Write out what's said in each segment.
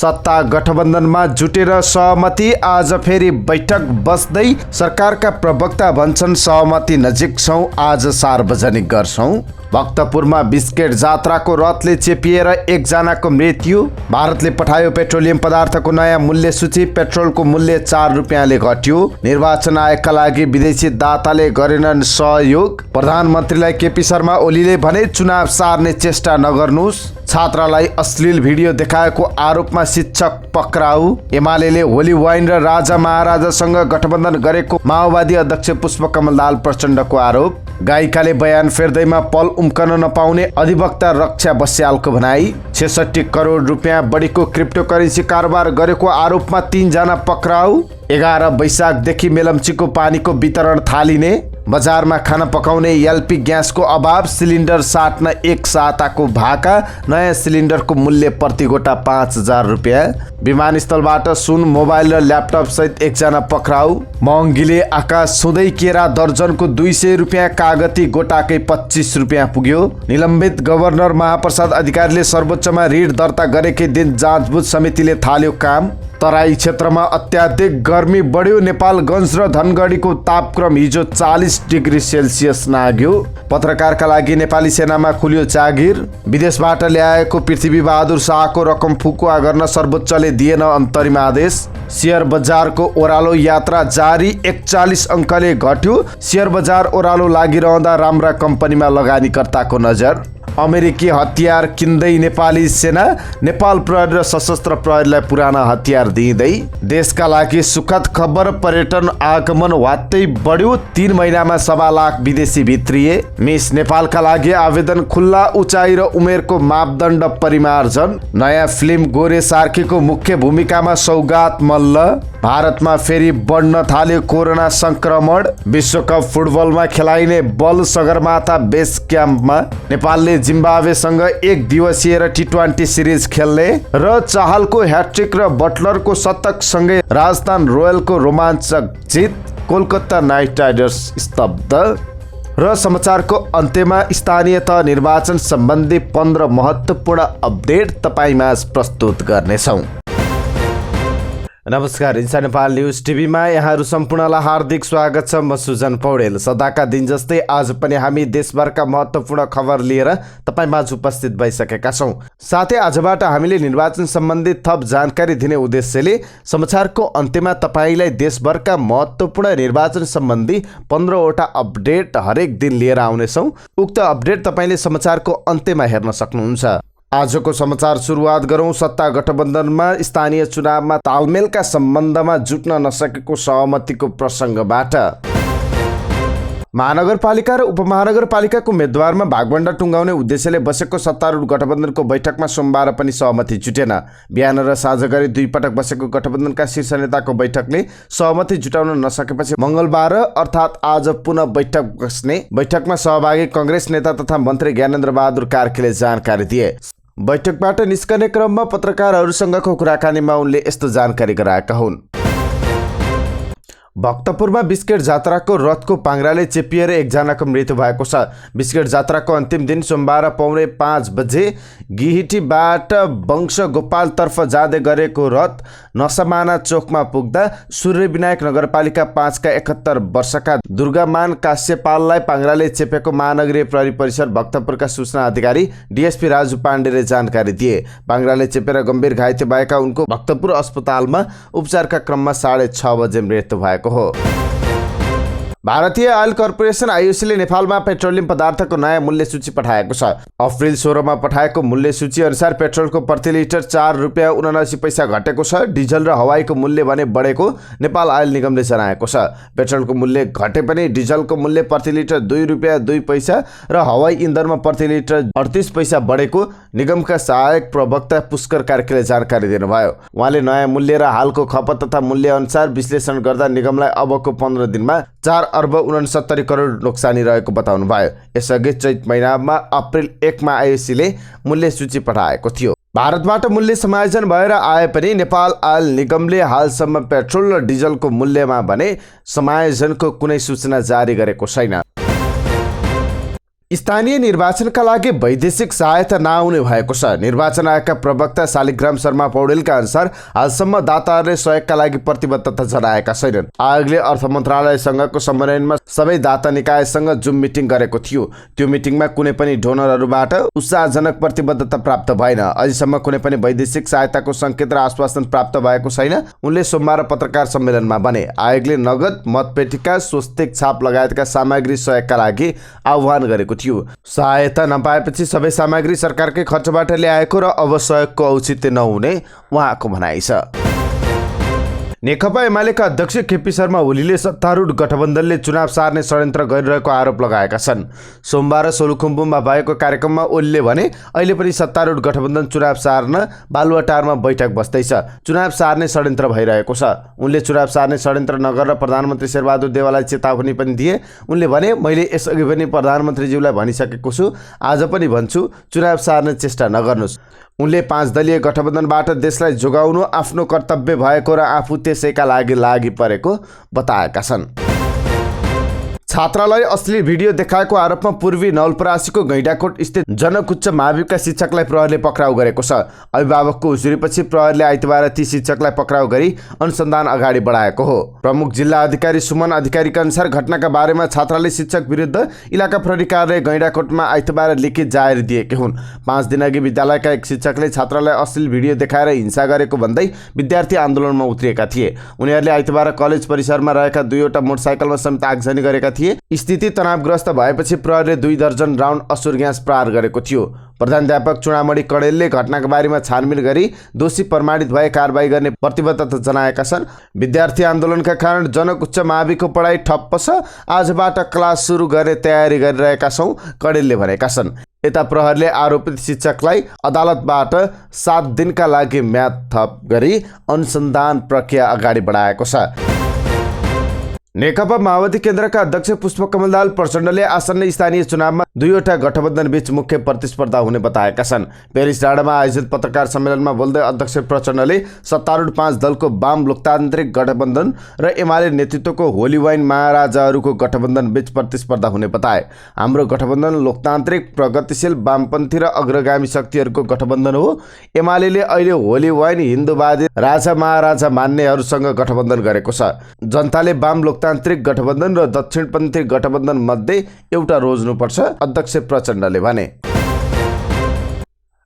सत्ता गठबन्धनमा जुटेर सहमति। आज फेरि बैठक बस्दै सरकारका प्रवक्ता भन्छन् सहमति नजिक छौं, आज सार्वजनिक गर्छौं। भक्तपुरमा बिस्केट जात्राको रथले चेपिएर एकजनाको मृत्यु। भारतले पठायो पेट्रोलियम पदार्थको नयाँ मूल्य सूची। पेट्रोलको मूल्य 4 रुपियाँले घट्यो। निर्वाचन आयोगका लागि विदेशी दाताले गरेनन् सहयोग। प्रधानमन्त्रीलाई केपी शर्मा ओलीले भने चुनाव सार्ने चेष्टा नगर्नुस्। छात्रालाई अश्लील भिडियो देखाएको आरोपमा शिक्षक पक्राउ। एमालेले होली वाइन र राजा महाराजासँग गठबन्धन गरेको माओवादी अध्यक्ष पुष्पकमल दाहाल प्रचण्डको आरोप। गायिकाले बयान फेर्दैमा पल उम्कन नपाउने अधिवक्ता रक्षा बस्यालको भनाई। 66 करोड रुपियाँ बढीको क्रिप्टोकरेन्सी कारोबार गरेको आरोपमा 3 जना पक्राउ। 11 वैशाखदेखि मेलम्चीको पानीको वितरण थालिने। बजारमा खाना पकाउने एलपी ग्यासको अभाव। सिलिन्डर साट्न एक साताको भाका। नयाँ सिलिन्डरको मूल्य प्रति गोटा 5,000 रुपियाँ। विमानस्थलबाट सुन, मोबाइल र ल्यापटप सहित एकजना पक्राउ। महँगीले आकाश छुँदै केरा दर्जनको 200 रुपियाँ, कागती गोटाकै 25 रुपियाँ पुग्यो। निलम्बित गभर्नर महाप्रसाद अधिकारीले सर्वोच्चमा रिट दर्ता गरेकै दिन जाँचबुझ समितिले थाल्यो काम। तराई क्षेत्रमा अत्याधिक गर्मी बढ्यो। नेपालगञ्ज र धनगढीको तापक्रम हिजो 40 डिग्री सेल्सियस नाग्यो। पत्रकारका लागि नेपाली सेनामा खुल्यो जागिर। विदेशबाट ल्याएको पृथ्वी बहादुर शाहको रकम फुकुवा गर्न सर्वोच्चले दिएन अन्तरिम आदेश। शेयर बजारको ओह्रालो यात्रा जारी। 41 अङ्कले घट्यो। शेयर बजार ओह्रालो लागिरहँदा राम्रा कम्पनीमा लगानीकर्ताको नजर। अमेरिकी हतियार किन्दै नेपाली सेना। नेपाल प्रहरी र सशस्त्र प्रहरीलाई पुराना हतियार दिँदै। देशका लागि सुखद खबर, पर्यटन आगमन वात्तै बढ्यो। 3 महिनामा 1.25 लाख विदेशी भित्रिए। मिस नेपालका लागि आवेदन खुल्ला। उचाइ र उमेरको मापदण्ड परिमार्जन। नयाँ फिल्म गोरे सार्कीको मुख्य भूमिकामा सौगात मल्ल। भारतमा फेरि बढ्न थाल्यो कोरोना संक्रमण। विश्वकप फुटबलमा खेलाइने बल सगरमाथा बेस क्याम्पमा। नेपालले जिम्बाब्वेसँग 1 दिवसीय र T20 सिरिज खेल्ने। र चाहलको ह्याट्रिक र बटलरको शतकसँगै राजस्थान रोयलको रोमाञ्चक जित। कोलकाता नाइट राइडर्स स्तब्ध। र समाचारको अन्त्यमा स्थानीय तह निर्वाचन सम्बन्धी 15 महत्त्वपूर्ण अपडेट तपाईमाझ प्रस्तुत गर्नेछौँ। नमस्कार, इन्सा नेपाल न्युज टिभीमा यहाँहरू सम्पूर्णलाई हार्दिक स्वागत छ। म सुजन पौडेल। सदाका दिन जस्तै आज पनि हामी देशभरका महत्त्वपूर्ण खबर लिएर तपाईमाझ उपस्थित भइसकेका छौँ। साथै आजबाट हामीले निर्वाचन सम्बन्धी थप जानकारी दिने उद्देश्यले समाचारको अन्त्यमा तपाईलाई देशभरका महत्त्वपूर्ण निर्वाचन सम्बन्धी 15 वटा अपडेट हरेक दिन लिएर आउनेछौँ। उक्त अपडेट तपाईले समाचारको अन्त्यमा हेर्न सक्नुहुन्छ। आजको समाचार सुरुवात गरौँ सत्ता गठबन्धनमा स्थानीय चुनावमा तालमेलका सम्बन्धमा जुट्न नसकेको सहमतिको प्रसङ्गबाट। महानगरपालिका र उपमहानगरपालिकाको उम्मेद्वारमा भागभण्डा टुङ्गाउने उद्देश्यले बसेको सत्तारूढ गठबन्धनको बैठकमा सोमबार पनि सहमति जुटेन। बिहान र साँझ गरी 2 पटक बसेको गठबन्धनका शीर्ष नेताको बैठकले सहमति जुटाउन नसकेपछि मंगलबार अर्थात् आज पुनः बैठक बस्ने। बैठकमा सहभागी कांग्रेस नेता तथा मन्त्री ज्ञानेन्द्र बहादुर कार्कीले जानकारी दिए। बैठकबाट निस्कने क्रममा पत्रकारहरूसँगको कुराकानीमा उनले यस्तो जानकारी गराएका हुन्। भक्तपुरमा बिस्केट जात्राको रथको पाङ्ग्राले चेपिएर एकजनाको मृत्यु भएको छ। बिस्केट जात्राको अन्तिम दिन सोमबार पौने 5 बजे गिहिटीबाट वंश गोपालतर्फ जाँदै गरेको रथ नसमाना चोकमा पुग्दा सूर्यविनायक नगरपालिका 5 का 71 वर्षका दुर्गामान काश्यपाललाई पाङ्ग्राले चेपेको महानगरीय प्रहरी परिसर भक्तपुरका सूचना अधिकारी डीएसपी राजु पाण्डेले जानकारी दिए। पाङ्ग्राले चेपेर गम्भीर घाइते भएका उनको भक्तपुर अस्पतालमा उपचारका क्रममा 6:30 बजे मृत्यु भएको हो। भारतीय आयल कर्पोरेसन आईओसीले नेपालमा पेट्रोलियम पदार्थको नयाँ मूल्य सूची पठाएको छ। अप्रिल 16 मा पठाएको मूल्य सूची अनुसार पेट्रोलको प्रति लिटर 4 रुपियाँ 79 पैसा घटेको छ। डिजल र हवाईको मूल्य भने बढेको नेपाल आयल निगमले जनाएको छ। पेट्रोलको मूल्य घटे पनि डिजलको मूल्य प्रति लिटर 2 रुपियाँ 2 पैसा र हवाई इन्धनमा प्रति लिटर 38 पैसा बढेको निगमका सहायक प्रवक्ता पुष्कर कार्कीले जानकारी दिनुभयो। उहाँले नयाँ मूल्य र हालको खपत तथा मूल्य अनुसार विश्लेषण गर्दा निगमलाई अबको 15 दिनमा 4 अर्ब 69 करोड नोक्सानी रहेको बताउनु भयो। यसअघि चैत महिनामा अप्रिल 1 मा आईओसीले मूल्य सूची पठाएको थियो। भारतबाट मूल्य समायोजन भएर आए पनि नेपाल आयल निगमले हालसम्म पेट्रोल र डिजलको मूल्यमा भने समायोजनको कुनै सूचना जारी गरेको छैन। स्थानीय निर्वाचनका लागि वैदेशिक सहायता नआउने भएको छ। निर्वाचन आयोगका प्रवक्ता शालिग्राम शर्मा पौडेलका अनुसार हालसम्म दाताहरूले सहयोगका लागि प्रतिबद्धता जनाएका छैनन्। आयोगले अर्थ मन्त्रालयसँगको समन्वयमा सबै दाता निकायसँग जुम मिटिङ गरेको थियो। त्यो मिटिङमा कुनै पनि डोनरहरूबाट उत्साहजनक प्रतिबद्धता प्राप्त भएन। अझैसम्म कुनै पनि वैदेशिक सहायताको सङ्केत र आश्वासन प्राप्त भएको छैन। उनले सोमबार पत्रकार सम्मेलनमा भने आयोगले नगद, मतपेटिका, स्वस्तिक छाप लगायतका सामग्री सहयोगका लागि आह्वान गरेको थियो। सहायता नपाएपछि सबै सामग्री सरकारकै खर्चबाट ल्याएको र अब सहयोगको औचित्य नहुने उहाँको भनाइ छ। नेकपा एमालेका अध्यक्ष केपी शर्मा ओलीले सत्तारूढ गठबन्धनले चुनाव सार्ने षड्यन्त्र गरिरहेको आरोप लगाएका छन्। सोमबार सोलुखुम्बुमा भएको कार्यक्रममा ओलीले भने अहिले पनि सत्तारूढ गठबन्धन चुनाव सार्न बालुवाटारमा बैठक बस्दैछ, चुनाव सार्ने षड्यन्त्र भइरहेको छ। उनले चुनाव सार्ने षड्यन्त्र नगरेर प्रधानमन्त्री शेरबहादुर देउवालाई चेतावनी पनि दिए। उनले भने मैले यसअघि पनि प्रधानमन्त्रीज्यूलाई भनिसकेको छु, आज पनि भन्छु, चुनाव सार्ने चेष्टा नगर्नुहोस्। उनले 5 दलीय गठबन्धनबाट देशलाई जोगाउनु आफ्नो कर्तव्य भएको र आफू त्यसैका लागि परेको बताएका छन्। छात्रालाई अश्लील भिडियो देखाएको आरोपमा पूर्वी नवलपरासीको गैंडाकोट स्थित जनक उच्च माविका शिक्षकलाई प्रहरीले पक्राउ गरेको छ। अभिभावकको उजुरीपछि प्रहरीले आइतबार ती शिक्षकलाई पक्राउ गरी अनुसन्धान अगाडि बढाएको हो। प्रमुख जिल्ला अधिकारी सुमन अधिकारीका अनुसार घटनाका बारेमा छात्राले शिक्षक विरुद्ध इलाका प्रहरी कार्यालय गैंडाकोटमा आइतबार लिखित जाहेर दिएकी हुन्। 5 दिनअघि विद्यालयका एक शिक्षकले छात्रालाई अश्लील भिडियो देखाएर हिंसा गरेको भन्दै विद्यार्थी आन्दोलनमा उत्रिएका थिए। उनीहरूले आइतबार कलेज परिसरमा रहेका 2वटा मोटरसाइकलमा समेत आगजनी गरेका थिए। स्थिति तनावग्रस्त भएपछि प्रहरीले 2 दर्जन राउन्ड असुर ग्यास प्रहार गरेको थियो। प्रधानाध्यापक चुडामणि कडेलले घटनाको बारेमा छानबिन गरी दोषी प्रमाणित भए कारबाही गर्ने प्रतिबद्धता जनाएका छन्। विद्यार्थी आन्दोलनका कारण जनक उच्च माविको पढाइ ठप्प छ, आजबाट क्लास सुरु गर्ने तयारी गरिरहेका छौँ, कडेलले भनेका छन्। यता प्रहरीले आरोपित शिक्षकलाई अदालतबाट 7 दिनका लागि म्याद थप गरी अनुसन्धान प्रक्रिया अगाडि बढाएको छ। नेकपा माओवादी केन्द्रका अध्यक्ष पुष्पकमल दाहाल प्रचण्डले आसन्न स्थानीय चुनावमा 2वटा गठबन्धन बीच मुख्य प्रतिस्पर्धा हुने बताएका छन्। पेरिस डाँडामा आयोजित पत्रकार सम्मेलनमा बोल्दै अध्यक्ष प्रचण्डले सत्तारूढ 5 दलको वाम लोकतान्त्रिक गठबन्धन र एमाले नेतृत्वको होली वाइन महाराजाहरूको गठबन्धन बीच प्रतिस्पर्धा हुने बताए। हाम्रो गठबन्धन लोकतान्त्रिक, प्रगतिशील, वामपन्थी र अग्रगामी शक्तिहरूको गठबन्धन हो। एमाले अहिले होली वाइन हिन्दूवादी राजा महाराजा मान्नेहरूसँग गठबन्धन गरेको छ। जनताले वाम लोकतान्त्रिक गठबन्धन र दक्षिणपन्थी गठबन्धन मध्ये एउटा रोज्नुपर्छ, अध्यक्ष प्रचण्डले भने।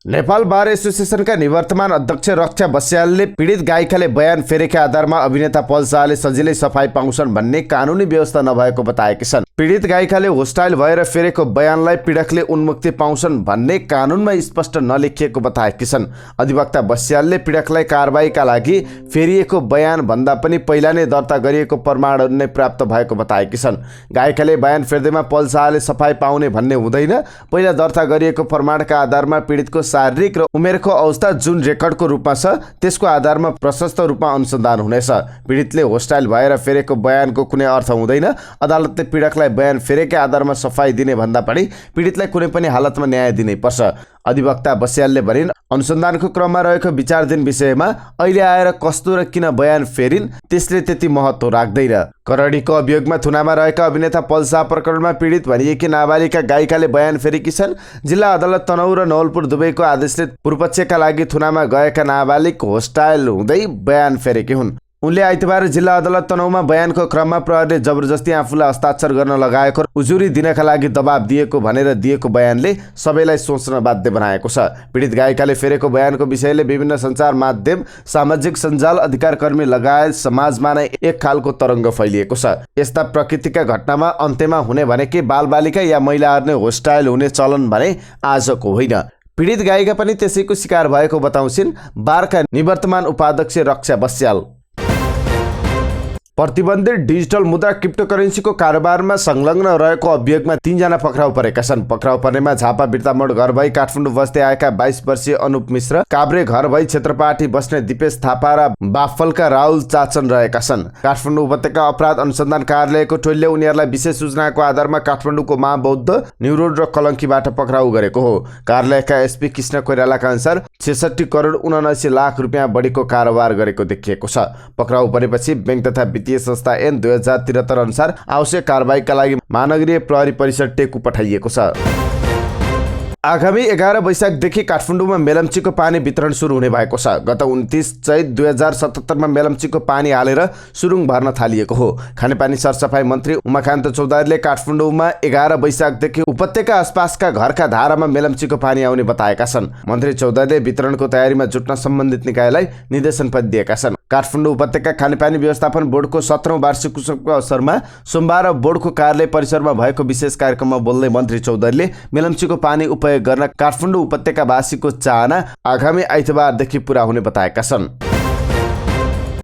नेपाल बार एसोसिएसनका निवर्तमान अध्यक्ष रक्षा बस्यालले पीडित गायिकाले बयान फेरेका आधारमा अभिनेता पल शाहले सजिलै सफाई पाउँछन् भन्ने कानुनी व्यवस्था नभएको बताएकी छन्। पीडित गायिकाले होस्टाइल भएर फेरेको बयानलाई पीडकले उन्मुक्ति पाउँछन् भन्ने कानुनमा स्पष्ट नलेखिएको बताएकी छन्। अधिवक्ता बस्यालले पीडकलाई कारबाहीका लागि फेरिएको बयान भन्दा पनि पहिला नै दर्ता गरिएको प्रमाणहरू नै प्राप्त भएको बताएकी छन्। गायिकाले बयान फेर्दैमा पल शाहले सफाई पाउने भन्ने हुँदैन। पहिला दर्ता गरिएको प्रमाणका आधारमा पीडितको शारीरिक र उमेरको अवस्था जुन रेकर्डको रूपमा छ त्यसको आधारमा प्रशस्त रूपमा अनुसन्धान हुनेछ। पीडितले होस्टाइल भएर फेरेको बयानको कुनै अर्थ हुँदैन। अदालतले पीडकलाई बयान फेरेकै आधारमा सफाई दिने भन्दा पनि पीडितलाई कुनै पनि हालतमा न्याय दिनै पर्छ। अधिवक्ता बस्यालले भनिन्, अनुसन्धानको क्रममा रहेको विचाराधीन विषयमा अहिले आएर कस्तो र किन बयान फेरिन् त्यसले त्यति महत्त्व राख्दैन। करडीको अभियोगमा थुनामा रहेका अभिनेता पल शाह प्रकरणमा पीडित भनिएकी नाबालिका गायिकाले बयान फेरेकी छन्। जिल्ला अदालत तनहुँ र नवलपुर दुवैको आदेशले पूर्वपक्षका लागि थुनामा गएका नाबालिग होस्टाइल हुँदै बयान फेरेकी हुन्। उनले आइतबार जिल्ला अदालत तनहुँमा बयानको क्रममा प्रहरीले जबरजस्ती आफूलाई हस्ताक्षर गर्न लगाएको र उजुरी दिनका लागि दबाब दिएको भनेर दिएको बयानले सबैलाई सोच्न बाध्य बनाएको छ। पीडित गायिकाले फेरेको बयानको विषयले विभिन्न सञ्चार माध्यम, सामाजिक सञ्जाल, अधिकारकर्मी लगायत समाजमा नै एक खालको तरङ्ग फैलिएको छ। यस्ता प्रकृतिका घटनामा अन्त्यमा हुने भनेकै बालबालिका या महिलाहरू नै होस्टाइल हुने चलन भने आजको होइन। पीडित गायिका पनि त्यसैको शिकार भएको बताउँछिन् बारका निवर्तमान उपाध्यक्ष रक्षा बस्याल। प्रतिबन्धित डिजिटल मुद्रा क्रिप्टोकरेन्सीको कारोबारमा संलग्न रहेको अभियोगमा 3 जना पक्राउ परेका छन्। पक्राउ पर्नेमा झापा बिर्तामोड घर भई काठमाडौँ बस्दै आएका 22 वर्षीय अनुप मिश्र, काभ्रे घर भई क्षेत्रपाटी बस्ने दिपेश थापा र बाफलका राहुल चाचन रहेका छन्। काठमाडौँ उपत्यका अपराध अनुसन्धान कार्यालयको टोलीले उनीहरूलाई विशेष सूचनाको आधारमा काठमाडौँको महाबौद्ध, न्यू रोड र कलङ्कीबाट पक्राउ गरेको हो। कार्यालयका एसपी कृष्ण कोइरालाका अनुसार 66 करोड 79 लाख रुपियाँ बढीको कारोबार गरेको देखिएको छ। पक्राउ परेपछि बैंक तथा वित्तीय संस्था ऐन 2073 अनुसार आवश्यक कारबाहीका लागि महानगरीय प्रहरी परिसर टेकु पठाइएको छ। आगामी 11 वैशाखदेखि काठमाडौँमा मेलम्चीको पानी वितरण सुरु हुने भएको छ। गत 29 चैत 2077 मा मेलम्चीको पानी हालेर सुरुङ भर्न थालिएको हो। खानेपानी सरसफाई मन्त्री उमाकान्त चौधरीले काठमाडौँमा 11 वैशाखदेखि उपत्यका आसपासका घरका धारामा मेलम्चीको पानी आउने बताएका छन्। मन्त्री चौधरीले वितरणको तयारीमा जुट्न सम्बन्धित निकायलाई निर्देशन पनि दिएका छन्। काठमाडौँ उपत्यका खानेपानी व्यवस्थापन बोर्डको 17औं वार्षिक उत्सवको अवसरमा सोमबार बोर्डको कार्यालय परिसरमा भएको विशेष कार्यक्रममा बोल्दै मन्त्री चौधरीले मेलम्चीको पानी उपयोग गर्न काठमाडौँ उपत्यकावासीको चाहना आगामी आइतबारदेखि पूरा हुने बताएका छन्।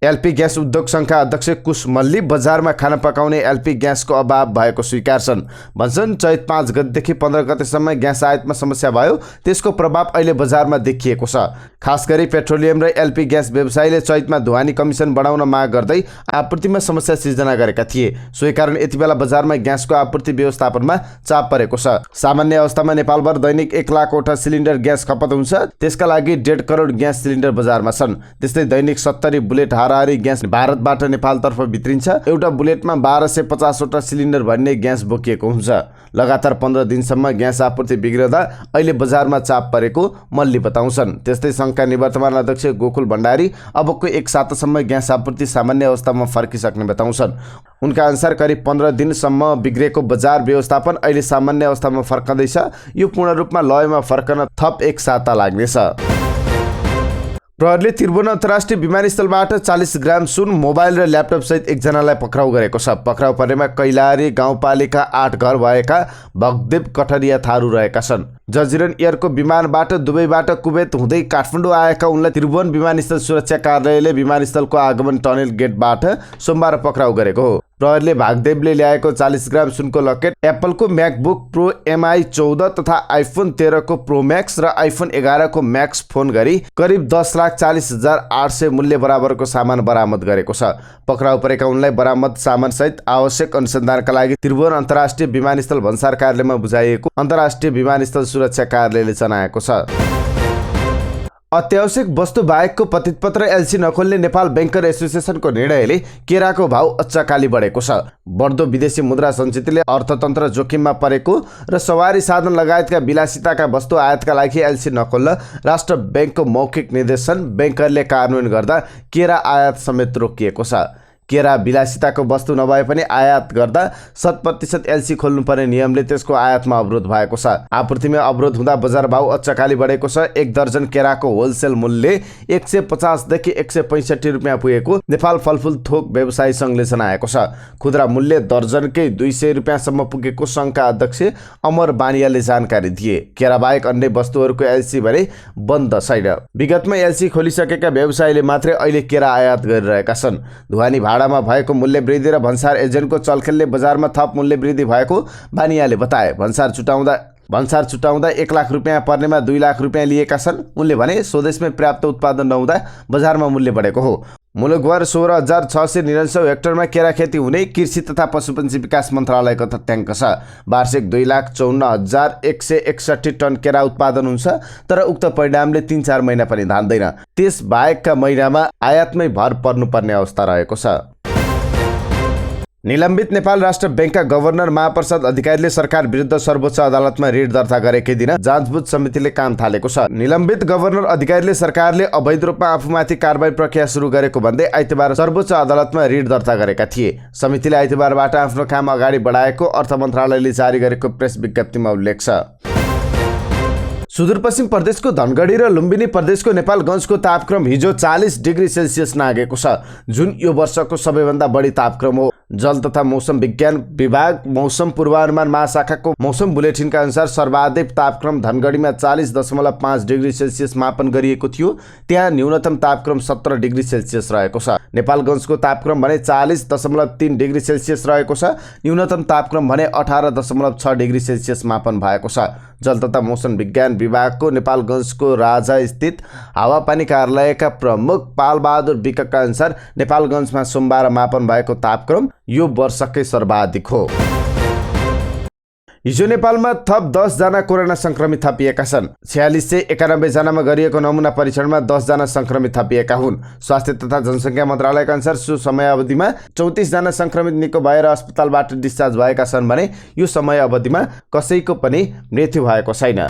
एलपी ग्यास उद्योग संघका अध्यक्ष कुश मल्ली बजारमा खाना पकाउने एलपी ग्यासको अभाव भएको स्वीकार छन्। भन्छन् चैत 5 गतेदेखि 15 गतेसम्म ग्यास आयातमा समस्या भयो, त्यसको प्रभाव अहिले बजारमा देखिएको छ। खास गरी पेट्रोलियम र एलपी ग्यास व्यवसायीले चैतमा ढुवानी कमिसन बढाउन माग गर्दै आपूर्तिमा समस्या सिर्जना गरेका थिए। सोही कारण यति बेला बजारमा ग्यासको आपूर्ति व्यवस्थापनमा चाप परेको छ। सामान्य अवस्थामा नेपालभर दैनिक 1 लाख वटा सिलिन्डर ग्यास खपत हुन्छ, त्यसका लागि 1.5 करोड ग्यास सिलिन्डर बजारमा छन्। त्यस्तै दैनिक 70 बुलेट हाराहारी ग्यास भारतबाट नेपालतर्फ भित्रिन्छ। एउटा बुलेटमा 1250 वटा सिलिन्डर भर्ने ग्यास बोकिएको हुन्छ। लगातार 15 दिनसम्म ग्यास आपूर्ति बिग्रदा अहिले बजारमा चाप परेको मल्ली बताउँछन्। त्यस्तै संघका निवर्तमान अध्यक्ष गोकुल भण्डारी अबको 1 सातासम्म ग्यास आपूर्ति सामान्य अवस्थामा फर्किसक्ने बताउँछन्। उनका अनुसार करिब 15 दिनसम्म बिग्रेको बजार व्यवस्थापन अहिले सामान्य अवस्थामा फर्कँदैछ। यो पूर्ण रूपमा लयमा फर्कन थप 1 साता लाग्नेछ। प्रहरीले त्रिभुवन अन्तर्राष्ट्रिय विमानस्थलबाट 40 ग्राम सुन, मोबाइल र ल्यापटप सहित एकजनालाई पक्राउ गरेको छ। पक्राउ परेमा कैलाली गाउँपालिका 8 घर भएका भगदेव कठरिया थारू रहेका छन्। जजिरन एयरको विमानबाट दुबईबाट कुवेत हुँदै काठमाडौँ आएका उनलाई त्रिभुवन विमानस्थल सुरक्षा कार्यालयले विमानस्थलको आगमन टनेल गेटबाट सोमबार पक्राउ गरेको हो। प्रहरीले भागदेवले ल्याएको 40 ग्राम सुनको लकेट, एप्पलको म्याकबुक प्रो MI 14 तथा आइफोन 13 को प्रो म्याक्स र आइफोन 11 को म्याक्स फोन गरी करिब 10,40,800 मूल्य बराबरको सामान बरामद गरेको छ। पक्राउ परेका उनलाई बरामद सामान सहित आवश्यक अनुसन्धानका लागि त्रिभुवन अन्तर्राष्ट्रिय विमानस्थल भन्सार कार्यालयमा बुझाइएको अन्तर्राष्ट्रिय विमानस्थल सुरक्षा कार्यालयले जनाएको छ। अत्यावश्यक वस्तु बाहेकको पतितपत्र एलसी नखोल्ने नेपाल बैंकर एसोसिएसनको निर्णयले केराको भाउ अच्चाकाली बढेको छ। बढ्दो विदेशी मुद्रा सञ्चितले अर्थतन्त्र जोखिममा परेको र सवारी साधन लगायतका विलासिताका वस्तु आयातका लागि एलसी नखोल्न राष्ट्र बैंकको मौखिक निर्देशन बैंकरले कार्यान्वयन गर्दा केरा आयात समेत रोकिएको छ। केरा विलासिताको वस्तु नभए पनि आयात गर्दा 100% एलसी खोल्नुपर्ने नियमले त्यसको आयातमा अवरोध भएको छ। आपूर्तिमा अवरोध हुँदा बजार भाउ अच्चाकाली बढेको छ। 1 दर्जन केराको होलसेल मूल्य 150 देखि 165 रुपियाँ पुगेको नेपाल फलफुल थोक व्यवसायी संघले जनाएको छ। खुद्रा मूल्य दर्जनकै 200 रुपियाँसम्म पुगेको संघका अध्यक्ष अमर बानियाले जानकारी दिए। केरा बाहेक अन्य वस्तुहरूको एलसी भने बन्द छैन। विगतमा एलसी खोलिसकेका व्यवसायीले मात्रै अहिले केरा आयात गरिरहेका छन्। ढुवानी भाडामा भएको मूल्य वृद्धि र भन्सार एजेन्टको चलखेलले बजारमा थप मूल्य वृद्धि भएको बानियाले बताए। भन्सार छुटाउँदा 1 लाख रुपियाँ पर्नेमा 2 लाख रुपियाँ लिएका छन्। उनले भने स्वदेशमै पर्याप्त उत्पादन नहुँदा बजारमा मूल्य बढेको हो। मुलुकभर 16,699 हेक्टरमा केरा खेती हुने कृषि तथा पशुपन्छी विकास मन्त्रालयको तथ्याङ्क छ। वार्षिक 2,54,161 टन केरा उत्पादन हुन्छ, तर उक्त परिणामले 3-4 महिना पनि धान्दैन। त्यस बाहेकका महिनामा आयातमै भर पर्नुपर्ने अवस्था रहेको छ। निलम्बित नेपाल राष्ट्र बैंकका गभर्नर महाप्रसाद अधिकारीले सरकार विरुद्ध सर्वोच्च अदालतमा रिट दर्ता गरेकै दिन जाँचबुझ समितिले काम थालेको छ। निलम्बित गभर्नर अधिकारीले सरकारले अवैध रूपमा आफूमाथि कारबाही प्रक्रिया सुरु गरेको भन्दै आइतबार सर्वोच्च अदालतमा रिट दर्ता गरेका थिए। समितिले आइतबारबाट आफ्नो काम अगाडि बढाएको अर्थ मन्त्रालयले जारी गरेको प्रेस विज्ञप्तिमा उल्लेख छ। सुदूरपश्चिम प्रदेशको धनगढी र लुम्बिनी प्रदेशको नेपालगञ्जको तापक्रम हिजो 40 डिग्री सेल्सियस नागेको छ, जुन यो वर्षको सबैभन्दा बढी तापक्रम हो। जल तथा मौसम विज्ञान विभाग मौसम पूर्वानुमान महाशाखाको मौसम बुलेटिनका अनुसार सर्वाधिक तापक्रम धनगढीमा 40.5 डिग्री सेल्सियस मापन गरिएको थियो। त्यहाँ न्यूनतम तापक्रम 17 डिग्री सेल्सियस रहेको छ। नेपालगञ्जको तापक्रम भने 40.3 डिग्री सेल्सियस रहेको छ। न्यूनतम तापक्रम भने 18.6 डिग्री सेल्सियस मापन भएको छ। जल तथा मौसम विज्ञान विभागको नेपालगञ्जको राजा स्थित हावापानी कार्यालयका प्रमुख पालबहादुर विकका अनुसार नेपालगञ्जमा सोमबार मापन भएको तापक्रम यो वर्षकै सर्वाधिक हो। हिजो नेपालमा थप 10 जना कोरोना संक्रमित थपिएका छन्। 4691 जनामा गरिएको नमुना परीक्षणमा 10 जना संक्रमित थपिएका हुन्। स्वास्थ्य तथा जनसङ्ख्या मन्त्रालयका अनुसार सो समय अवधिमा 34 जना संक्रमित निको भएर अस्पतालबाट डिस्चार्ज भएका छन् भने यो समय अवधिमा कसैको पनि मृत्यु भएको छैन।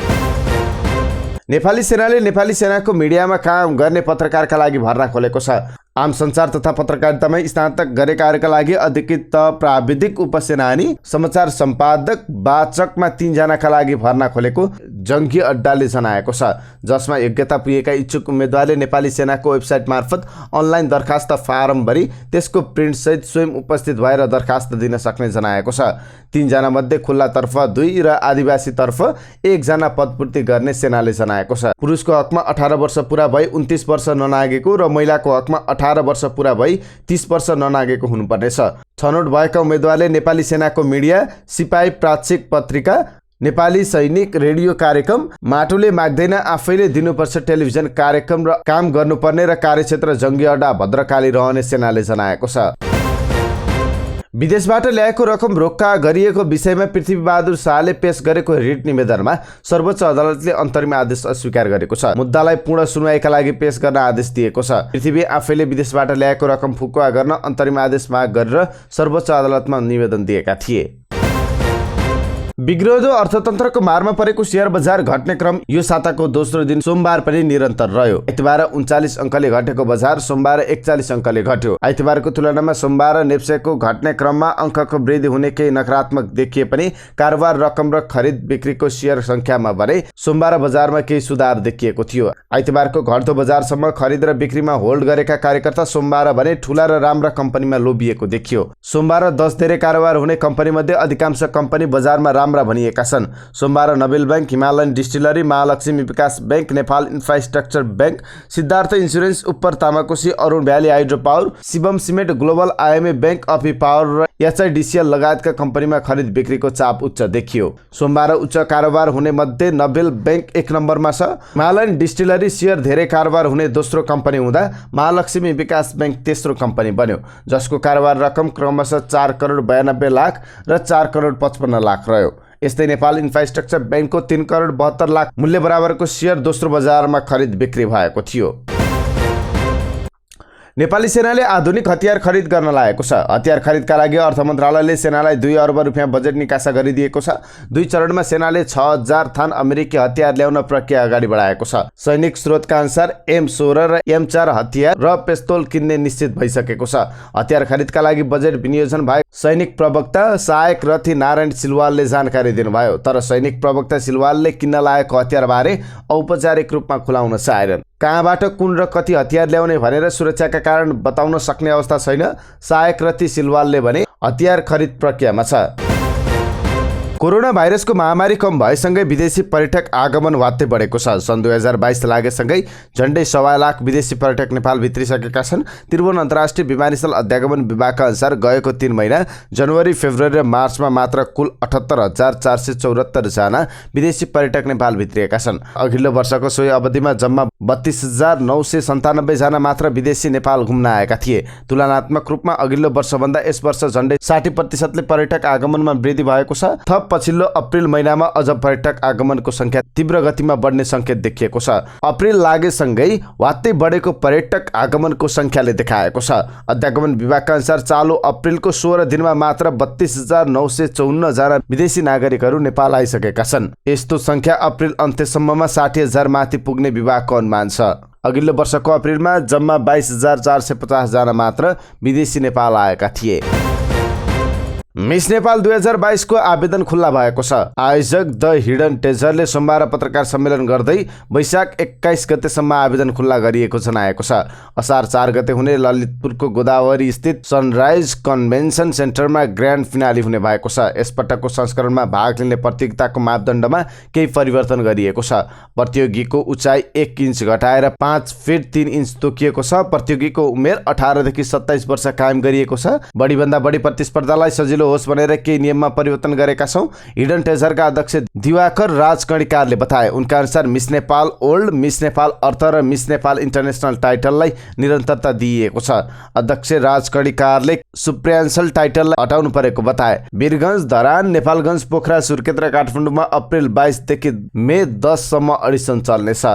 नेपाली सेनाले नेपाली सेनाको मिडियामा काम गर्ने पत्रकारका लागि भर्ना खोलेको छ। आम सञ्चार तथा पत्रकारितामा स्नातक गरेकाहरूका लागि अधिकृत प्राविधिक उपसेनानी समाचार सम्पादक वाचकमा 3 जनाका लागि भर्ना खोलेको जङ्गी अड्डाले जनाएको छ, जसमा योग्यता पुगेका इच्छुक उम्मेदवारले नेपाली सेनाको वेबसाइट मार्फत अनलाइन दरखास्त फारम भरी त्यसको प्रिन्टसहित स्वयं उपस्थित भएर दरखास्त दिन सक्ने जनाएको छ। 3 जना मध्ये खुल्लातर्फ 2 र आदिवासीतर्फ 1 जना पदपूर्ति गर्ने सेनाले जनाएको छ। पुरुषको हकमा 18 वर्ष पुरा भई 29 वर्ष ननागेको र महिलाको हकमा 18 वर्ष पुरा भई 30 वर्ष ननागेको हुनुपर्नेछ। छनौट भएका उम्मेदवारले नेपाली सेनाको मिडिया, सिपाही प्राक्षिक पत्रिका, नेपाली सैनिक रेडियो कार्यक्रम, माटोले माग्दैन आफैले दिनुपर्छ टेलिभिजन कार्यक्रम र काम गर्नुपर्ने र कार्यक्षेत्र जङ्गी अड्डा भद्रकाली रहने सेनाले जनाएको छ। विदेशबाट ल्याएको रकम रोक्का गरिएको विषयमा पृथ्वीबहादुर शाहले पेश गरेको रिट निवेदनमा सर्वोच्च अदालतले अन्तरिम आदेश अस्वीकार गरेको छ। मुद्दालाई पूर्ण सुनवाईका लागि पेश गर्न आदेश दिएको छ। पृथ्वी आफैले विदेशबाट ल्याएको रकम फुकुवा गर्न अन्तरिम आदेश माग गरेर सर्वोच्च अदालतमा निवेदन दिएका थिए। बिग्रिँदो अर्थतन्त्रको मारमा परेको शेयर बजार घट्ने क्रम यो साताको दोस्रो दिन सोमबार पनि निरन्तर रह्यो। आइतबार 39 अङ्कले घटेको बजार सोमबार 41 अङ्कले घट्यो। आइतबारको तुलनामा सोमबार नेप्सेको घट्ने क्रममा अङ्कको वृद्धि हुने केही नकारात्मक देखिए पनि कारोबार रकम र खरिद बिक्रीको शेयर सङ्ख्यामा भने सोमबार बजारमा केही सुधार देखिएको थियो। आइतबारको घट्दो बजारसम्म खरिद र बिक्रीमा होल्ड गरेका कार्यकर्ता सोमबार भने ठूला र राम्रा कम्पनीमा लोभिएको देखियो। सोमबार 10 धेरै कारोबार हुने कम्पनीमध्ये अधिकांश कम्पनी बजारमा राम्रा भनिएका छन्। सोमबार Nobel bank, Himalayan distillery, Mahalaxmi Bikas bank, Nepal infrastructure bank, Siddhartha insurance, upper Tamakoshi, Arun valley hydro power, Shivam cement, global IME bank, Api power र एचआइडिसिएल लगायतका कम्पनीमा खरिद बिक्रीको चाप उच्च देखियो। सोमबार उच्च कारोबार हुने मध्ये नोबेल बैंक 1 नम्बरमा छ। हिमालयन डिस्टिलरी शेयर धेरै कारोबार हुने दोस्रो कम्पनी हुँदा महालक्ष्मी विकास बैंक तेस्रो कम्पनी बन्यो, जसको कारोबार रकम क्रमशः 4 करोड 92 लाख र 4 करोड 55 लाख रह्यो। यस्तै नेपाल इन्फ्रास्ट्रक्चर बैंकको 3 करोड 72 लाख मूल्य बराबरको शेयर दोस्रो बजारमा खरिद बिक्री भएको थियो। नेपाली सेनाले आधुनिक हतियार खरिद गर्न लागेको छ। हतियार खरिदका लागि अर्थ मन्त्रालयले सेनालाई 2 अर्ब रुपियाँ बजेट निकासा गरिदिएको छ। 2 चरणमा सेनाले 6000 थान अमेरिकी हतियार ल्याउन प्रक्रिया अगाडि बढाएको छ। सैनिक स्रोतका अनुसार M16 र M4 हतियार र पिस्तोल किन्ने निश्चित भइसकेको छ। हतियार खरिदका लागि बजेट विनियोजन भए सैनिक प्रवक्ता सहायक रथी नारायण सिलवालले जानकारी दिनुभयो। तर सैनिक प्रवक्ता सिलवालले किन्न लागेको हतियारबारे औपचारिक रूपमा खुलाउन चाहेनन्। कहाँबाट कुन र कति हतियार ल्याउने भनेर सुरक्षाका कारण बताउन सक्ने अवस्था छैन। सहायक रथी सिलवालले भने हतियार खरिद प्रक्रियामा छ। कोरोना भाइरसको महामारी कम भएसँगै विदेशी पर्यटक आगमन वात्तै बढेको छ। सन् 2022 लागेसँगै झन्डै 1.25 लाख विदेशी पर्यटक नेपाल भित्रिसकेका छन्। त्रिभुवन अन्तर्राष्ट्रिय विमानस्थल अध्यागमन विभागका अनुसार गएको 3 महिना जनवरी, फेब्रुअरी र मार्चमा मात्र कुल 78,474 जना विदेशी पर्यटक नेपाल भित्रिएका छन्। अघिल्लो वर्षको सोही अवधिमा जम्मा 32,997 जना मात्र विदेशी नेपाल घुम्न आएका थिए। तुलनात्मक रूपमा अघिल्लो वर्षभन्दा यस वर्ष झन्डै 60% पर्यटक आगमनमा वृद्धि भएको छ। थप पछिल्लो अप्रिल महिनामा अझ पर्यटक आगमनको संख्या तीव्र गतिमा बढ्ने संकेत देखिएको छ। अप्रिल लागेसँगै वात्तै बढेको पर्यटक आगमनको संख्याले देखाएको छ। अध्यागमन विभागका अनुसार चालु अप्रिलको 16 दिनमा मात्र 32,954 जना विदेशी नागरिकहरू नेपाल आइसकेका छन्। यस्तो संख्या अप्रिल अन्त्यसम्ममा 60,000 माथि पुग्ने विभागको अनुमान छ। अघिल्लो वर्षको अप्रिलमा जम्मा 22,450 जना मात्र विदेशी नेपाल आएका थिए। मिस नेपाल 2022 को आवेदन खुल्ला भएको छ। आयोजक द हिडन टेजरले सोमबार पत्रकार सम्मेलन गर्दै वैशाख 21 गतेसम्म आवेदन खुल्ला गरिएको जनाएको छ। असार 4 गते हुने ललितपुरको गोदावरी स्थित सनराइज कन्भेन्सन सेन्टरमा ग्रान्ड फिनाली हुने भएको छ। यसपटकको संस्करणमा भाग लिने प्रतियोगिताको मापदण्डमा केही परिवर्तन गरिएको छ। प्रतियोगीको उचाइ 1 इन्च घटाएर 5 फिट 3 इन्च तोकिएको छ। प्रतियोगीको उमेर 18 देखि 27 वर्ष कायम गरिएको छ। बढीभन्दा बढी प्रतिस्पर्धालाई सजिलो सजिलो होस् भनेर केही नियममा परिवर्तन गरेका छौँ। हिडन ट्रेजरका अध्यक्ष दिवाकर राज कणिकारले बताए। उनका अनुसार miss Nepal old, miss Nepal earth र मिस नेपाल इन्टरनेसनल टाइटललाई निरन्तरता दिइएको छ। अध्यक्ष राज कणिकारले सुप्रियान्सल टाइटललाई हटाउनु परेको बताए। वीरगञ्ज, धरान, नेपालगञ्ज, पोखरा, सुर्खेत र काठमाडौँमा अप्रिल 22 देखि मे 10 सम्म अडिसन चल्नेछ।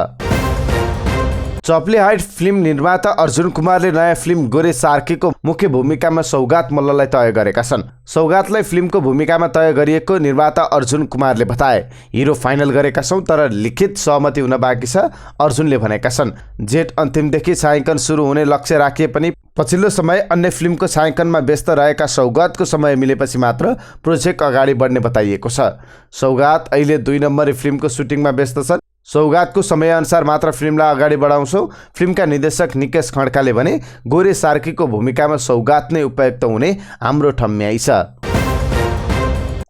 चप्ले हाइट फिल्म निर्माता अर्जुन कुमारले नयाँ फिल्म गोरे सार्कीको मुख्य भूमिकामा सौगात मल्ललाई तय गरेका छन्। सौगातलाई फिल्मको भूमिकामा तय गरिएको निर्माता अर्जुन कुमारले बताए। हिरो फाइनल गरेका छौँ तर लिखित सहमति हुन बाँकी छ, अर्जुनले भनेका छन्। जेठ अन्तिमदेखि छायाङ्कन सुरु हुने लक्ष्य राखिए पनि पछिल्लो समय अन्य फिल्मको छायाङ्कनमा व्यस्त रहेका सौगातको समय मिलेपछि मात्र प्रोजेक्ट अगाडि बढ्ने बताइएको छ। सौगात अहिले 2 नम्बरी फिल्मको सुटिङमा व्यस्त छन्। सौगातको समयअनुसार मात्र फिल्मलाई अगाडि बढाउँछौँ। फिल्मका निर्देशक निकेश खड्काले भने गोरे सार्कीको भूमिकामा सौगात नै उपयुक्त हुने हाम्रो ठम्याइ छ।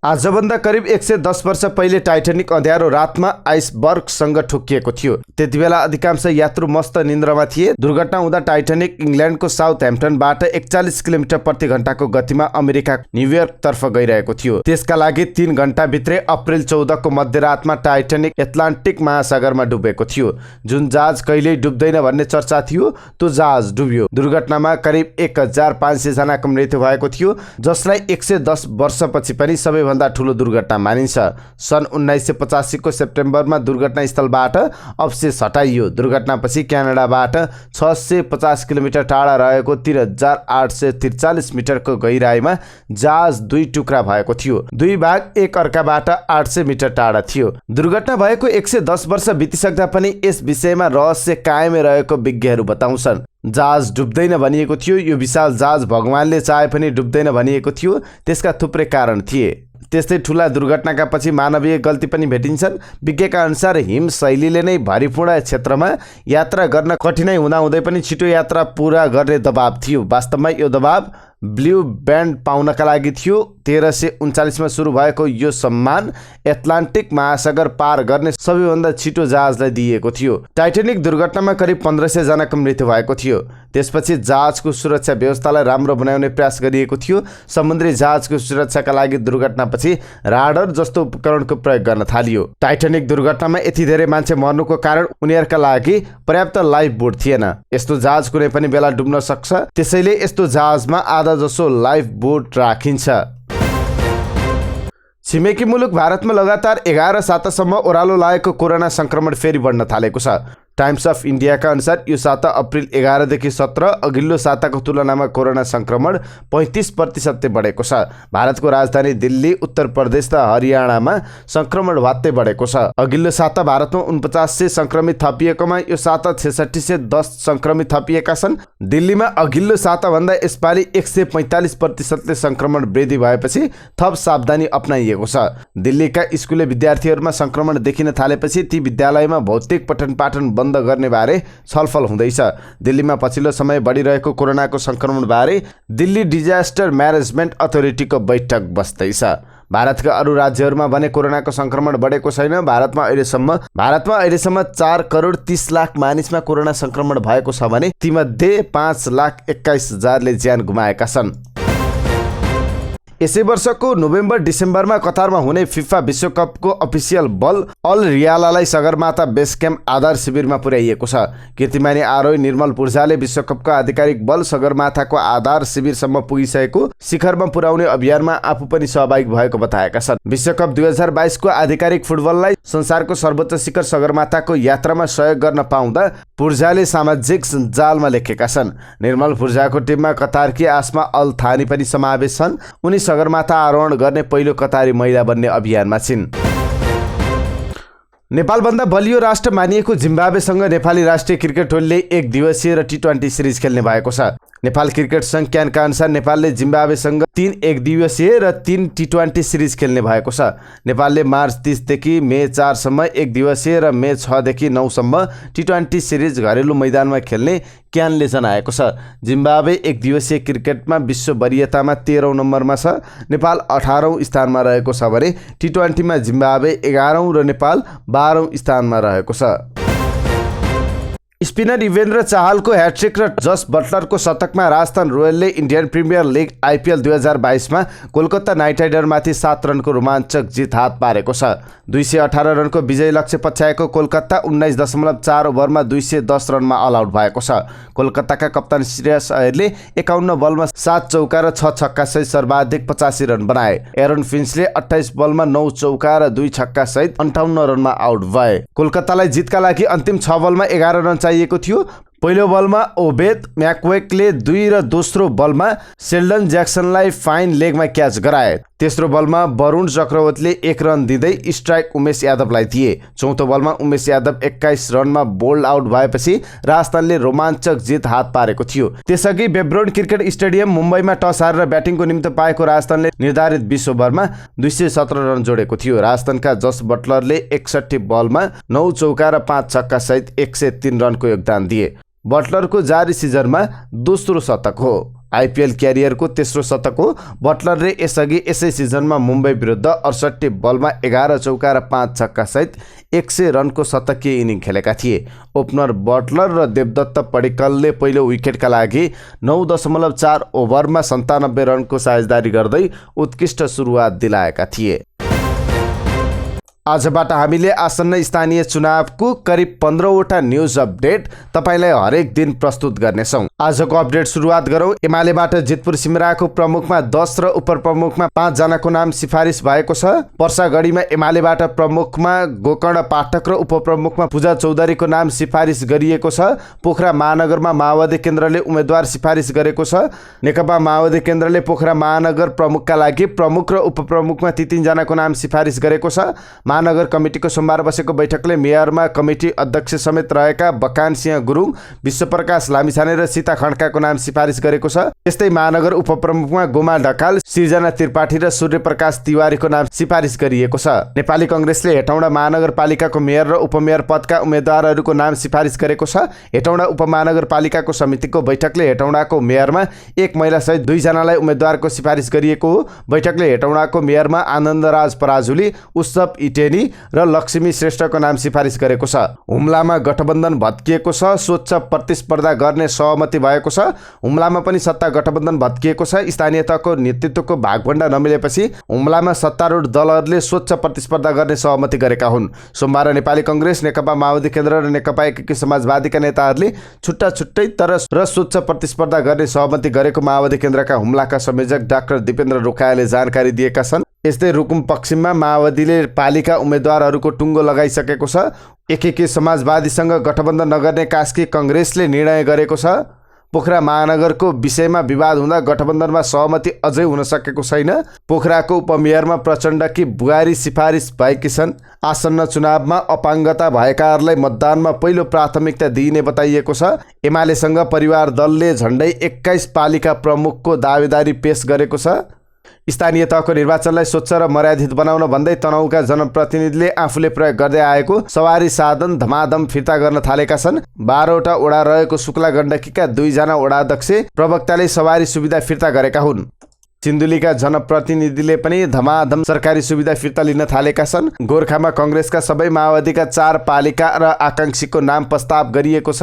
आजभन्दा करिब 110 वर्ष पहिले टाइटानिक अँध्यारो रातमा आइसबर्गसँग ठोकिएको थियो। त्यतिबेला अधिकांश यात्रु मस्त निन्द्रामा थिए। दुर्घटना हुँदा टाइटानिक इङ्ल्यान्डको साउथह्याम्पटनबाट 41 किलोमिटर प्रति घण्टाको गतिमा अमेरिका न्युयोर्कतर्फ गइरहेको थियो। त्यसका लागि 3 घण्टाभित्रै अप्रिल 14 को मध्यरातमा टाइटानिक एटलान्टिक महासागरमा डुबेको थियो। जुन जहाज कहिल्यै डुब्दैन भन्ने चर्चा थियो, त्यो जहाज डुब्यो। दुर्घटनामा करिब 1500 जनाको मृत्यु भएको थियो, जसलाई 110 वर्षपछि पनि सबैभन्दा ठूलो दुर्घटना मानिन्छ। सन् 1985 को सेप्टेम्बरमा दुर्घटनास्थलबाट अवशेष हटाइयो। दुर्घटनापछि क्यानाडाबाट 650 किलोमिटर टाढा रहेको 3843 मिटरको गहिराईमा जहाज 2 टुक्रा भएको थियो। 2 भाग एक अर्काबाट 800 मिटर टाढा थियो। दुर्घटना भएको 110 वर्ष बितिसक्दा पनि यस विषयमा रहस्य कायमै रहेको विज्ञहरू बताउँछन्। जहाज डुब्दैन भनिएको थियो। यो विशाल जहाज भगवानले चाहे पनि डुब्दैन भनिएको थियो। त्यसका थुप्रै कारण थिए। त्यस्तै ठुला दुर्घटनाका पछि मानवीय गल्ती पनि भेटिन्छन्। विज्ञका अनुसार हिम शैलीले नै भरिपूर्ण क्षेत्रमा यात्रा गर्न कठिनाइ हुँदाहुँदै पनि छिटो यात्रा पूरा गर्ने दबाव थियो। वास्तवमा यो दबाव ब्लू ब्यान्ड पाउनका लागि थियो। 1339 मा सुरु भएको यो सम्मान एटलान्टिक महासागर पार गर्ने सबैभन्दा छिटो जहाजलाई दिइएको थियो। टाइटानिक दुर्घटनामा करिब 1500 जनाको मृत्यु भएको थियो। त्यसपछि जहाजको सुरक्षा व्यवस्थालाई राम्रो बनाउने प्रयास गरिएको थियो। समुद्री जहाजको सुरक्षाका लागि दुर्घटनापछि राडर जस्तो उपकरणको प्रयोग गर्न थालियो। टाइटानिक दुर्घटनामा यति धेरै मान्छे मर्नुको कारण उनीहरूका लागि पर्याप्त लाइफ बोट थिएन। यस्तो जहाज कुनै पनि बेला डुब्न सक्छ, त्यसैले यस्तो जहाजमा आधा जसो लाइफ बोट राखिन्छ। छिमेकी मुलुक भारतमा लगातार 11 सातासम्म ओह्रालो लागेको कोरोना संक्रमण फेरि बढ्न थालेको छ। टाइम्स अफ इन्डियाका अनुसार यो साता अप्रिल 11 देखि 17 अघिल्लो साताको तुलनामा कोरोना संक्रमण 35% बढेको छ। भारतको राजधानी दिल्ली, उत्तर प्रदेश र हरियाणामा संक्रमण भत्तै बढेको छ। अघिल्लो साता भारतमा 4900 संक्रमित थपिएकोमा यो साता 6610 संक्रमित थपिएका छन्। दिल्लीमा अघिल्लो साता भन्दा यसपालि 145% संक्रमण वृद्धि भएपछि थप सावधानी अपनाइएको छ। दिल्लीका स्कुले विद्यार्थीहरूमा संक्रमण देखिन थालेपछि ती विद्यालयमा भौतिक पठन पाठन बन्द गर्ने बारे छलफल हुँदैछ। दिल्लीमा पछिल्लो समय बढिरहेको कोरोनाको संक्रमण बारे दिल्ली डिजास्टर म्यानेजमेन्ट अथोरिटीको बैठक बस्दैछ। भारतका अरू राज्यहरूमा भने कोरोनाको संक्रमण बढेको छैन। भारतमा अहिलेसम्म 4 करोड 30 लाख मानिसमा कोरोना संक्रमण भएको छ भने तीमध्ये 5,21,000ले ज्यान गुमाएका छन्। यसै वर्षको नोभेम्बर डिसेम्बरमा कतारमा हुने फिफा विश्वकपको अफिसियल बल अल रियालालाई सगरमाथा बेस क्याम्प आधार शिविरमा पुर्याइएको छ। कीर्तिमानी आरोही निर्मल पूर्जाले विश्वकपको आधिकारिक बल सगरमाथाको आधार शिविरसम्म पुगिसकेको शिखरमा पुर्याउने अभियानमा आफू पनि सहभागी भएको बताएका छन्। विश्वकप 2022 को आधिकारिक फुटबललाई संसारको सर्वोच्च शिखर सगरमाथाको यात्रामा सहयोग गर्न पाउँदा पूर्जाले सामाजिक सञ्जालमा लेखेका छन्। निर्मल पूर्जाको टिममा कतारकी आसमा अल थानी पनि समावेश छन्। उनी सगरमाथा आरोहण गर्ने पहिलो कतारी महिला बन्ने अभियानमा छिन्। नेपालभन्दा बलियो राष्ट्र मानिएको जिम्बाब्वेसँग नेपाली राष्ट्रिय क्रिकेट टोलीले 1 दिवसीय र टी20 सिरिज खेल्ने भएको छ। नेपाल क्रिकेट संज्ञानका अनुसार नेपालले जिम्बाब्वेसँग 3 1 दिवसीय र 3 टी20 सिरिज खेल्ने भएको छ। नेपालले मार्च 30 देखि मे 4 सम्म 1 दिवसीय र मे 6 देखि 9 सम्म टी20 सिरिज घरेलु मैदानमा खेल्ने क्यानले जनाएको छ। जिम्बाब्वे 1 दिवसीय क्रिकेटमा विश्व वरियतामा 13औं नम्बरमा छ। नेपाल 18औं स्थानमा रहेको छ भने टी20 मा जिम्बाब्वे 11औं र नेपाल 12औं स्थानमा रहेको छ। स्पिनर युवेन्द्र चहलको ह्याट्रिक र जस बटलरको शतकमा राजस्थान रोयलले इन्डियन प्रिमियर लिग आइपिएल 2022मा कोलकाता नाइट राइडरमाथि 7 रनको रोमाञ्चक जित हात पारेको छ। 218 रनको विजय लक्ष्य पछ्याएको कोलकाता 19.4 ओभरमा 210 रनमा अल आउट भएको छ। कोलकाताका कप्तान श्रेयस अय्यरले 51 बलमा 7 चौका र 6 छक्का सहित सर्वाधिक 85 रन बनाए। एरोन फिन्चले 28 बलमा 9 चौका र 2 छक्का सहित 58 रनमा आउट भए। कोलकातालाई जितका लागि अन्तिम 6 बलमा 11 रन चाहिएको थियो। पहिलो बलमा ओबेद म्याकवेकले 2 र दोस्रो बलमा सेल्डन ज्याक्सनलाई फाइन लेगमा क्याच गराए। तेस्रो बलमा वरुण चक्रवर्तीले 1 रन दिँदै स्ट्राइक उमेश यादवलाई दिए। चौथो बलमा उमेश यादव 21 रनमा बोल्ड आउट भएपछि राजस्थानले रोमाञ्चक जित हात पारेको थियो। त्यसअघि बेब्रोन क्रिकेट स्टेडियम मुम्बईमा टस हारेर ब्याटिङको निम्ति पाएको राजस्थानले निर्धारित 20 ओभरमा 217 रन जोडेको थियो। राजस्थानका जस बटलरले 61 बलमा 9 चौका र 5 छक्का सहित 103 रनको योगदान दिए। बटलरको जारी सिजनमा दोस्रो शतक हो। आइपिएल क्यारियरको तेस्रो शतक हो। बटलरले यसअघि यसै सिजनमा मुम्बई विरुद्ध 68 बलमा 11 चौका र 5 छक्का सहित 100 रनको शतकीय इनिङ खेलेका थिए। ओपनर बटलर र देवदत्त पडिक्कलले पहिलो विकेटका लागि 9.4 ओभरमा 97 रनको साझेदारी गर्दै उत्कृष्ट सुरुवात दिलाएका थिए। आजबाट हामीले आसन्न स्थानीय चुनावको करिब 15वटा न्यूज अपडेट तपाईलाई हरेक दिन प्रस्तुत गर्नेछौँ। आजको अपडेट सुरुवात गरौँ। एमालेबाट जितपुर सिमराको प्रमुखमा 10 र उपप्रमुखमा 5 जनाको नाम सिफारिस भएको छ। पर्सागढीमा एमालेबाट प्रमुखमा गोकर्ण पाठक र उपप्रमुखमा पूजा चौधरीको नाम सिफारिस गरिएको छ। पोखरा महानगरमा माओवादी केन्द्रले उम्मेदवार सिफारिस गरेको छ। नेकपा माओवादी केन्द्रले पोखरा महानगर प्रमुखका लागि प्रमुख र उपप्रमुखमा ती 3 जनाको नाम सिफारिस गरेको छ। महानगर कमिटीको सोमबार बसेको बैठकले मेयरमा कमिटी अध्यक्ष समेत रहेका बकान सिंह गुरुङ, विश्वप्रकाश लामिछाने र सीता खड्काको नाम सिफारिस गरेको छ। त्यस्तै महानगर उपप्रमुखमा गोमा ढकाल, सृजना त्रिपाठी र सूर्यप्रकाश तिवारीको नाम सिफारिस गरिएको छ। नेपाली कांग्रेसले हेटौँडा महानगरपालिकाको मेयर र उपमेयर पदका उम्मेदवारहरूको नाम सिफारिस गरेको छ। हेटौँडा उपमहानगरपालिकाको समितिको बैठकले हेटौँडाको मेयरमा 1 महिला सहित 2 जनालाई उम्मेदवारको सिफारिस गरिएको हो। बैठकले हेटौँडाको मेयरमा आनन्दराज पराजुली, उत्सव इटेनी र लक्ष्मी श्रेष्ठको नाम सिफारिस गरेको छ। हुम्लामा गठबन्धन भत्किएको छ। स्वच्छ प्रतिस्पर्धा गर्ने सहमति भएको छ। हुम्लामा पनि सत्ता गठबन्धन भत्किएको छ। स्थानीय तहको नेतृत्वको भागभण्डा नमिलेपछि हुम्लामा सत्तारूढ दलहरूले स्वच्छ प्रतिस्पर्धा गर्ने सहमति गरेका हुन्। सोमबार नेपाली कांग्रेस, नेकपा माओवादी केन्द्र र नेकपा एकीकृत समाजवादीका नेताहरूले छुट्टा छुट्टै तर स्वच्छ प्रतिस्पर्धा गर्ने सहमति गरेको माओवादी केन्द्रका हुम्लाका संयोजक डाक्टर दिपेन्द्र रोकायाले जानकारी दिएका छन्। यस्तै रुकुम पश्चिममा माओवादीले पालिका उम्मेदवारहरूको टुङ्गो लगाइसकेको छ। एकीकृत समाजवादीसँग गठबन्धन नगर्ने कास्की कांग्रेसले निर्णय गरेको छ। पोखरा महानगरको विषयमा विवाद हुँदा गठबन्धनमा सहमति अझै हुन सकेको छैन। पोखराको उपमेयरमा प्रचण्डकी बुहारी सिफारिस भएकी छन्। आसन्न चुनावमा अपाङ्गता भएकाहरूलाई मतदानमा पहिलो प्राथमिकता दिइने बताइएको छ। एमालेसँग परिवार दलले झण्डै 21 पालिका प्रमुखको दावेदारी पेश गरेको छ। स्थानीय तहको निर्वाचनलाई स्वच्छ र मर्यादित बनाउन भन्दै तनहुका जनप्रतिनिधिले आफूले प्रयोग गर्दै आएको सवारी साधन धमाधम फिर्ता गर्न थालेका छन्। 12वटा वडा रहेको शुक्ला गण्डकीका 2 जना वडाध्यक्ष प्रवक्ताले सवारी सुविधा फिर्ता गरेका हुन्। सिन्धुलीका जनप्रतिनिधिले पनि धमाधम सरकारी सुविधा फिर्ता लिन थालेका छन्। गोरखामा कांग्रेसका सबै माओवादीका 4 पालिका र आकांक्षीको नाम प्रस्ताव गरिएको छ।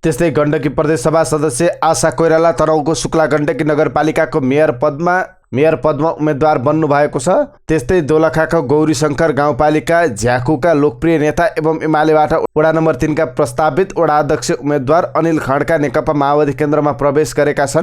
त्यस्तै गण्डकी प्रदेशसभा सदस्य आशा कोइराला तनहुको शुक्ला गण्डकी नगरपालिकाको मेयर पदमा उम्मेदवार बन्नु भएको छ। त्यस्तै दोलखाको गौरीशंकर गाउँपालिका झ्याकुका लोकप्रिय नेता एवं एमालेबाट वडा नम्बर 3 का प्रस्तावित वडा अध्यक्ष उम्मेदवार अनिल खड्का नेकपा माओवादी केन्द्रमा प्रवेश गरेका छन्।